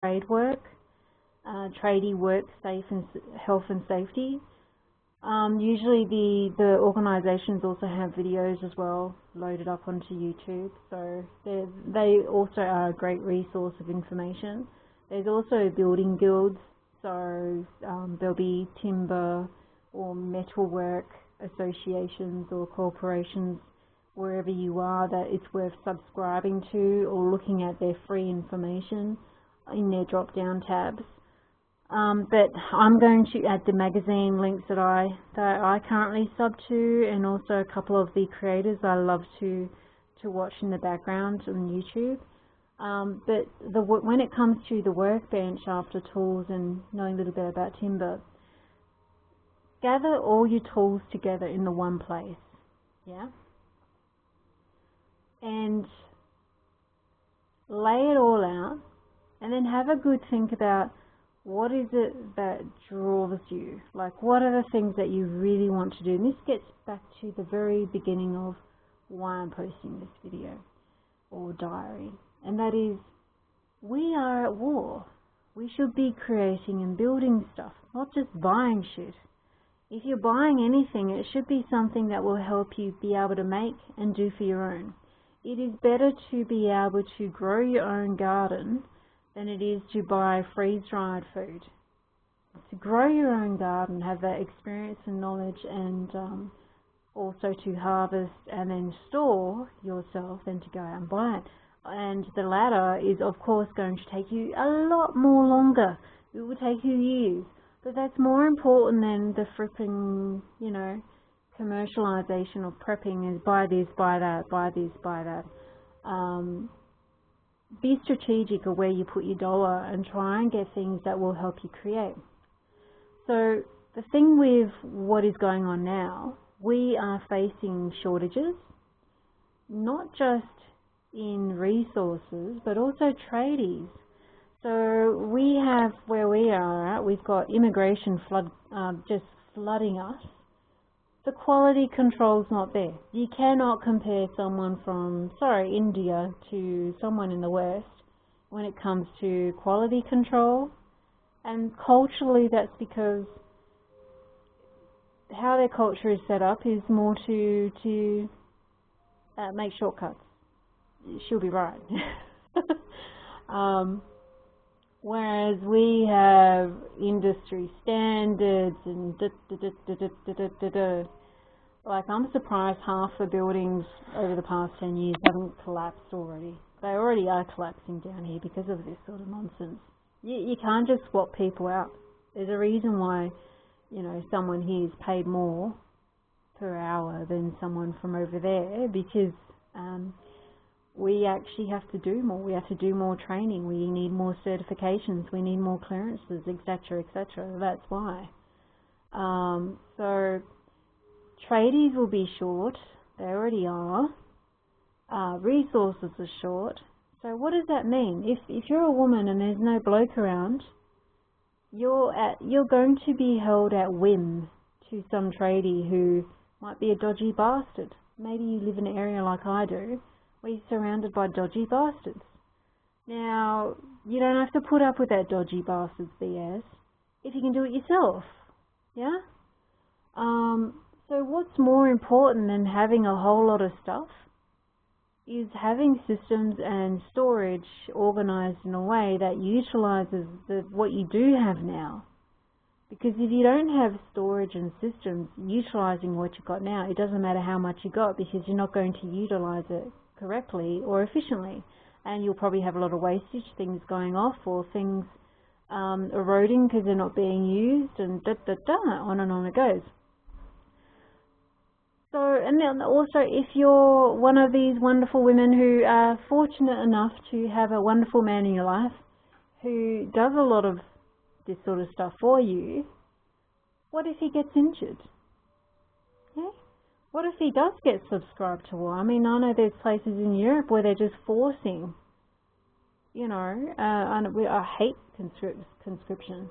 trade work, tradie work health and safety. Usually the organisations also have videos as well loaded up onto YouTube, so they also are a great resource of information. There's also building guilds, so there'll be timber or metalwork associations or corporations wherever you are that it's worth subscribing to or looking at their free information in their drop-down tabs. But I'm going to add the magazine links that I currently sub to, and also a couple of the creators I love to watch in the background on YouTube. But when it comes to the workbench after tools and knowing a little bit about timber, gather all your tools together in the one place, yeah? And lay it all out, and then have a good think about what is it that draws you? Like, what are the things that you really want to do? And this gets back to the very beginning of why I'm posting this video or diary. And that is, we are at war. We should be creating and building stuff, not just buying shit. If you're buying anything, it should be something that will help you be able to make and do for your own. It is better to be able to grow your own garden than it is to buy freeze-dried food. To grow your own garden, have that experience and knowledge, and also to harvest and then store yourself than to go out and buy it. And the latter is, of course, going to take you a lot more longer. It will take you years. But that's more important than the fripping, you know, commercialization of prepping is buy this, buy that, buy this, buy that. Be strategic of where you put your dollar and try and get things that will help you create. So the thing with what is going on now, we are facing shortages, not just in resources, but also tradies. So we have, where we are at, we've got immigration just flooding us. The quality control's not there. You cannot compare someone from, India to someone in the West when it comes to quality control. And culturally, that's because how their culture is set up is more to make shortcuts. She'll be right. Whereas we have industry standards and like, I'm surprised half the buildings over the past 10 years haven't collapsed already. They already are collapsing down here because of this sort of nonsense. You can't just swap people out. There's a reason why, you know, someone here is paid more per hour than someone from over there, because we actually have to do more. We have to do more training. We need more certifications. We need more clearances, etc., etc. That's why. So tradies will be short. They already are. Resources are short. So what does that mean? If you're a woman and there's no bloke around, you're going to be held at whim to some tradie who might be a dodgy bastard. Maybe you live in an area like I do, where you're surrounded by dodgy bastards. Now, you don't have to put up with that dodgy bastard's BS if you can do it yourself. Yeah? So what's more important than having a whole lot of stuff is having systems and storage organized in a way that utilizes what you do have now. Because if you don't have storage and systems utilizing what you've got now, it doesn't matter how much you got, because you're not going to utilize it correctly or efficiently, and you'll probably have a lot of wastage, things going off, or things eroding because they're not being used, and on and on it goes. So, and then also, if you're one of these wonderful women who are fortunate enough to have a wonderful man in your life who does a lot of this sort of stuff for you, what if he gets injured? Yeah? What if he does get subscribed to war? I mean, I know there's places in Europe where they're just forcing, you know, I hate conscription.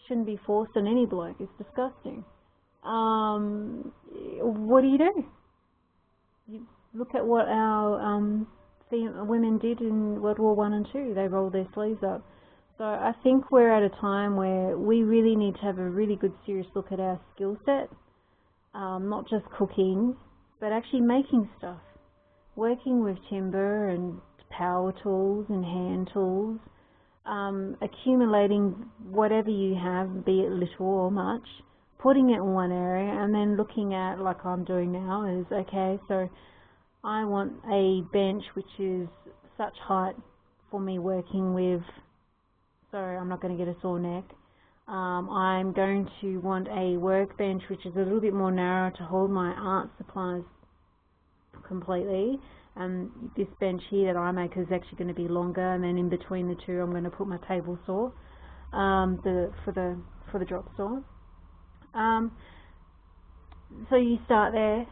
Shouldn't be forced on any bloke. It's disgusting. What do? You look at what our women did in World War I and II. They rolled their sleeves up. So I think we're at a time where we really need to have a really good serious look at our skill set, not just cooking, but actually making stuff, working with timber and power tools and hand tools, accumulating whatever you have, be it little or much, putting it in one area and then looking at, like I'm doing now, is okay, so I want a bench which is such height for me working with, so I'm not going to get a sore neck. I'm going to want a workbench which is a little bit more narrow to hold my art supplies completely. And this bench here that I make is actually going to be longer, and then in between the two I'm going to put my table saw, for the drop saw. So you start there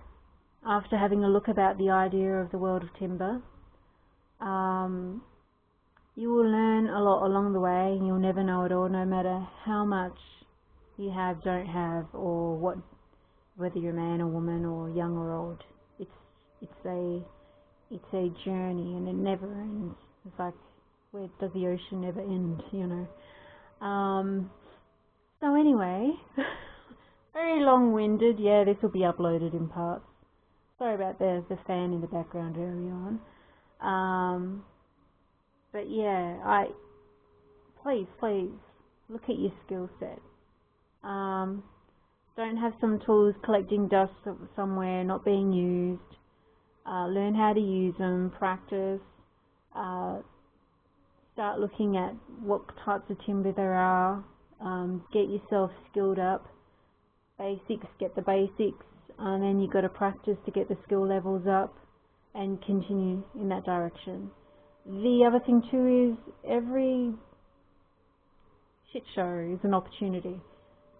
after having a look about the idea of the world of timber. You will learn a lot along the way, and you'll never know it all, no matter how much you have, don't have, or whether you're a man or woman or young or old. It's a journey, and it never ends. It's like, where does the ocean never end, you know? So anyway, very long-winded. Yeah, this will be uploaded in parts. Sorry about the fan in the background early on. But yeah, please look at your skill set. Don't have some tools collecting dust somewhere, not being used. Learn how to use them, practice, start looking at what types of timber there are, get yourself skilled up, basics, get the basics, and then you've got to practice to get the skill levels up and continue in that direction. The other thing too is every shit show is an opportunity.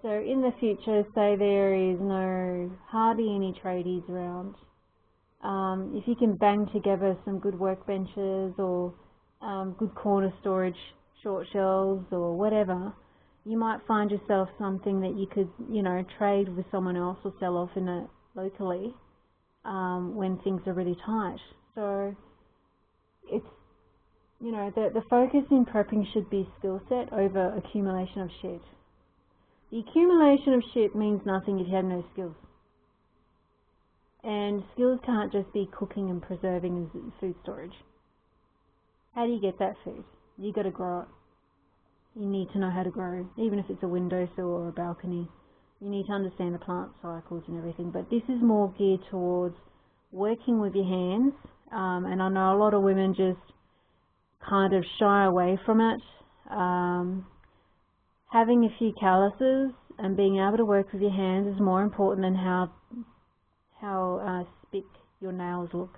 So in the future, say there is hardly any tradies around, if you can bang together some good workbenches or good corner storage, short shelves or whatever, you might find yourself something that you could, trade with someone else or sell off locally when things are really tight. So it's, the focus in prepping should be skill set over accumulation of shit. The accumulation of shit means nothing if you have no skills. And skills can't just be cooking and preserving and food storage. How do you get that food? You got to grow it. You need to know how to grow, even if it's a windowsill or a balcony. You need to understand the plant cycles and everything. But this is more geared towards working with your hands. And I know a lot of women just kind of shy away from it. Having a few calluses and being able to work with your hands is more important than how spick your nails look.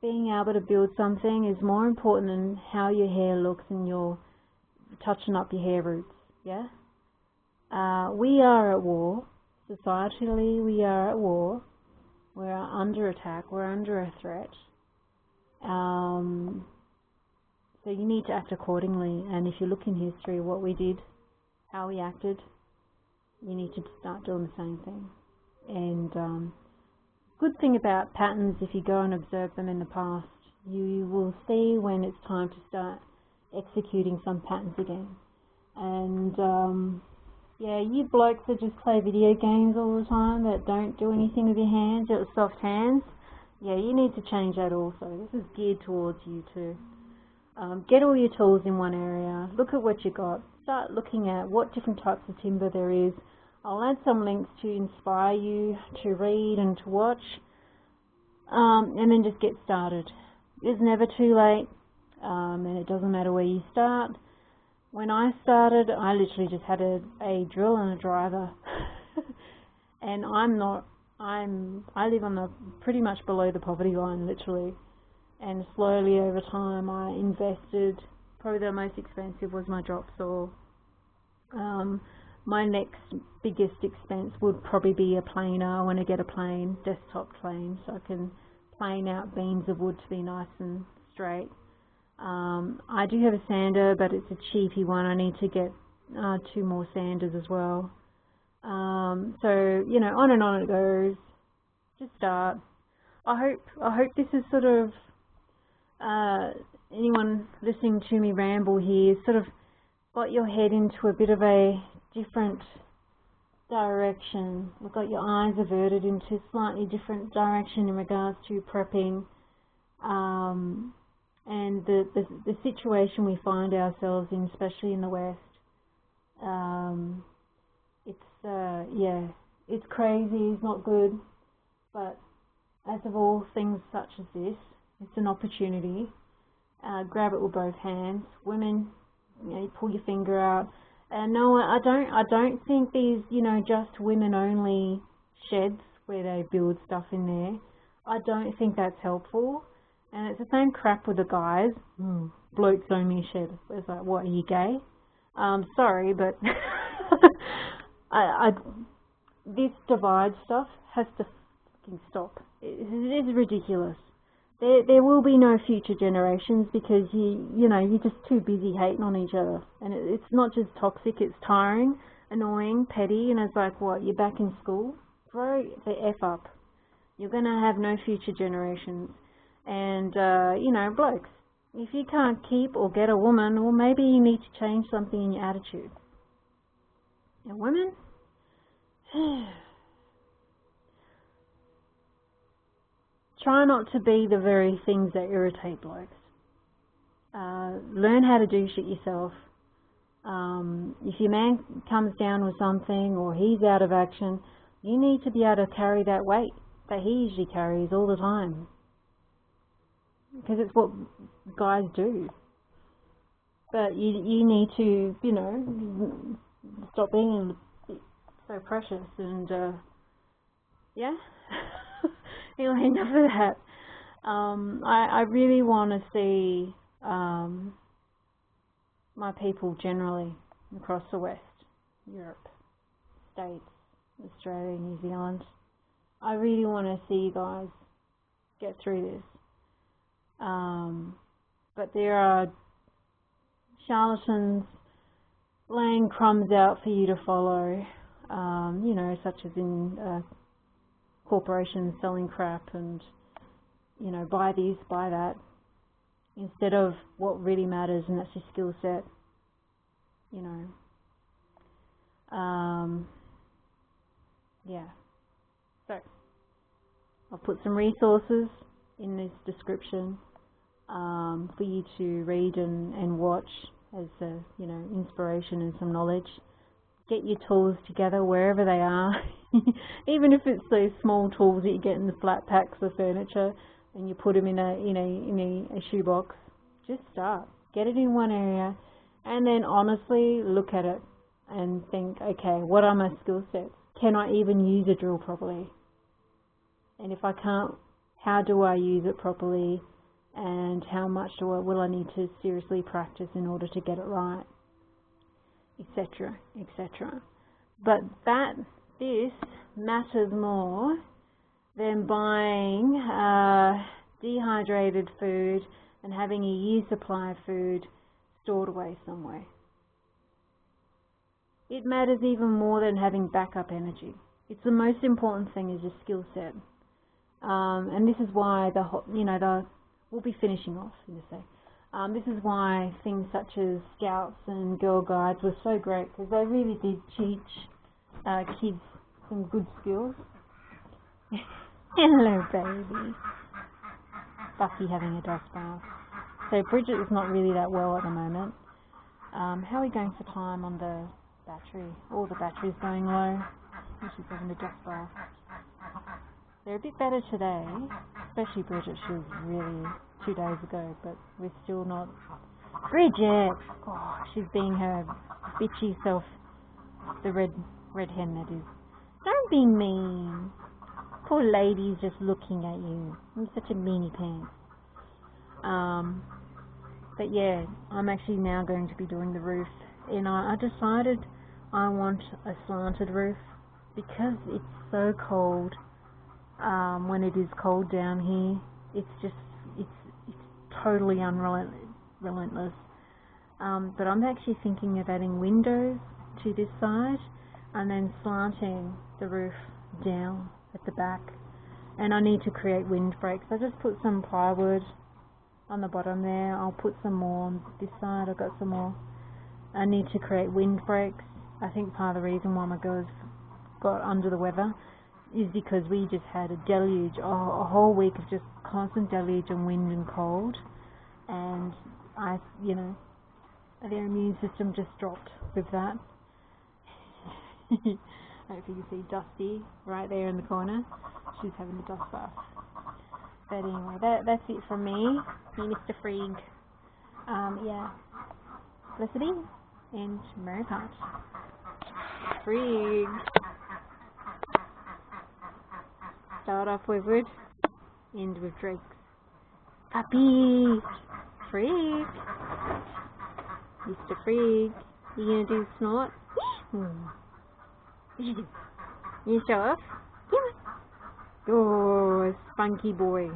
Being able to build something is more important than how your hair looks and you're touching up your hair roots. Yeah. We are at war. Societally, we are at war. We're under attack. We're under a threat. So you need to act accordingly. And if you look in history, what we did, how we acted, you need to start doing the same thing. And good thing about patterns, if you go and observe them in the past, you will see when it's time to start executing some patterns again. And yeah, you blokes that just play video games all the time, that don't do anything with your hands, your soft hands, yeah, you need to change that also. This is geared towards you too. Get all your tools in one area, look at what you got, start looking at what different types of timber there is. I'll add some links to inspire you to read and to watch, and then just get started. It's never too late, and it doesn't matter where you start. When I started, I literally just had a drill and a driver, and I live on the pretty much below the poverty line, literally. And slowly over time I invested. Probably the most expensive was my drop saw. My next biggest expense would probably be a planer. I want to get a plane, desktop plane, so I can plane out beams of wood to be nice and straight. I do have a sander, but it's a cheapy one. I need to get 2 more sanders as well. So, on and on it goes. Just start. I hope this is sort of anyone listening to me ramble here, sort of got your head into a bit of a different direction. We've got your eyes averted into a slightly different direction in regards to prepping, and the situation we find ourselves in, especially in the West. It's crazy, it's not good, but as of all things such as this, it's an opportunity. Grab it with both hands. Women, you pull your finger out. No, I don't think these, just women only sheds where they build stuff in there. I don't think that's helpful. And it's the same crap with the guys. Blokes only shed. It's like, what, are you gay? Sorry, but this divide stuff has to fucking stop. It is ridiculous. There will be no future generations because you're just too busy hating on each other. And it's not just toxic, it's tiring, annoying, petty, and it's like, what, you're back in school? Grow the F up. You're going to have no future generations. And, blokes, if you can't keep or get a woman, well, maybe you need to change something in your attitude. And women? Try not to be the very things that irritate blokes. Learn how to do shit yourself. If your man comes down with something or he's out of action, you need to be able to carry that weight that he usually carries all the time. Because it's what guys do. But you need to, stop being so precious and, Anyway, enough of that. I really want to see my people generally across the West, Europe, States, Australia, New Zealand. I really want to see you guys get through this. But there are charlatans laying crumbs out for you to follow, such as in corporations selling crap and, buy this, buy that, instead of what really matters, and that's your skill set, So, I'll put some resources in this description for you to read and watch as inspiration and some knowledge. Get your tools together wherever they are, even if it's those small tools that you get in the flat packs of furniture and you put them in a shoebox. Just start. Get it in one area and then honestly look at it and think, okay, what are my skill sets? Can I even use a drill properly? And if I can't, how do I use it properly? And how much will I need to seriously practice in order to get it right? Etc., etc. But this matters more than buying dehydrated food and having a year's supply of food stored away somewhere. It matters even more than having backup energy. It's the most important thing is your skill set. And this is why we'll be finishing off in a sec. This is why things such as Scouts and Girl Guides were so great, because they really did teach kids some good skills. Hello, baby. Bucky having a dust bath. So Bridget is not really that well at the moment. How are we going for time on the battery? Oh, the battery's going low. She's having a dust bath. They're a bit better today, especially Bridget. She was really 2 days ago, but we're still not. Bridget! Oh, she's being her bitchy self, the red hen that is. Don't be mean. Poor lady's just looking at you. You're such a meanie pants. But yeah, I'm actually now going to be doing the roof, and I decided I want a slanted roof because it's so cold. When it is cold down here, it's totally relentless. But I'm actually thinking of adding windows to this side and then slanting the roof down at the back. And I need to create windbreaks. I just put some plywood on the bottom there. I'll put some more on this side. I've got some more. I need to create windbreaks. I think part of the reason why my girls got under the weather is because we just had a deluge, a whole week of just constant deluge and wind and cold, and their immune system just dropped with that. I don't know if you can see Dusty right there in the corner. She's having a dust bath. But anyway, that's it from me, Mr. Freak. Yeah. Felicity and Mary Part. Freak. Start off with wood, end with drakes. Puppy. Freak. Mr. Freak. You gonna do snort? You show off? Oh, spunky boy.